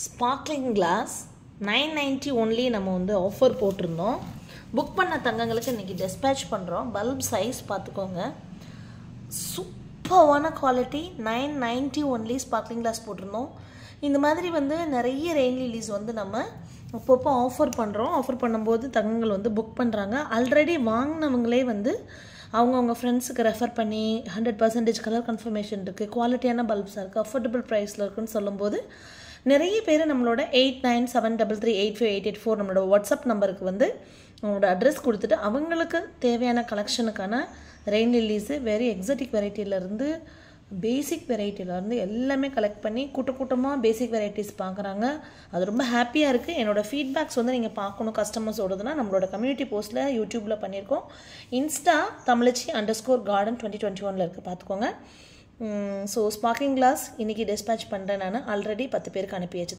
Sparkling class 990 only நம்ம வந்து offer போட்டிருந்தோம். புக் பண்ண தங்கங்களுக்கு இன்றைக்கி டிஸ்பேட்ச் பண்ணுறோம். பல்ப் சைஸ் பார்த்துக்கோங்க, சூப்பரான குவாலிட்டி. 990 ஒன்லி ஸ்பார்க்லிங் கிளாஸ் போட்டிருந்தோம். இந்த மாதிரி வந்து நிறைய ரெயின் லில்லிஸ் வந்து நம்ம அப்பப்போ ஆஃபர் பண்ணுறோம். ஆஃபர் பண்ணும்போது தங்கங்கள் வந்து புக் பண்ணுறாங்க. ஆல்ரெடி வாங்கினவங்களே வந்து அவங்கவுங்க ஃப்ரெண்ட்ஸுக்கு ரெஃபர் பண்ணி 100% கலர் கன்ஃபர்மேஷன் இருக்குது, குவாலிட்டியான பல்ப்ஸாக இருக்குது, அஃபோர்டபுள் ப்ரைஸில் இருக்குதுன்னு சொல்லும்போது நிறைய பேர் நம்மளோட 8973385884 நம்மளோட வாட்ஸ்அப் நம்பருக்கு வந்து அவங்களோட அட்ரஸ் கொடுத்துட்டு அவங்களுக்கு தேவையான கலெக்ஷனுக்கான ரெயின் லில்லிஸு வெரி எக்ஸாட்டிக் வெரைட்டியிலேருந்து பேசிக் வெரைட்டியிலேருந்து எல்லாமே கலெக்ட் பண்ணி கூட்டமாக பேசிக் வெரைட்டிஸ் பார்க்குறாங்க. அது ரொம்ப ஹாப்பியாக இருக்குது. என்னோடய ஃபீட்பேக்ஸ் வந்து நீங்கள் பார்க்கணும் கஸ்டமர்ஸோடதுன்னா நம்மளோட கம்யூனிட்டி போஸ்ட்டில் யூடியூப்பில் பண்ணியிருக்கோம். இன்ஸ்டா தமிழச்சி_garden 2021 இருக்குது, பார்த்துக்கோங்க. ஸோ ஸ்பார்க்லிங் கிளாஸ் இன்றைக்கி டிஸ்பேட்ச் பண்ணுறேன். நான் ஆல்ரெடி 10 பேருக்கு அனுப்பியாச்சு.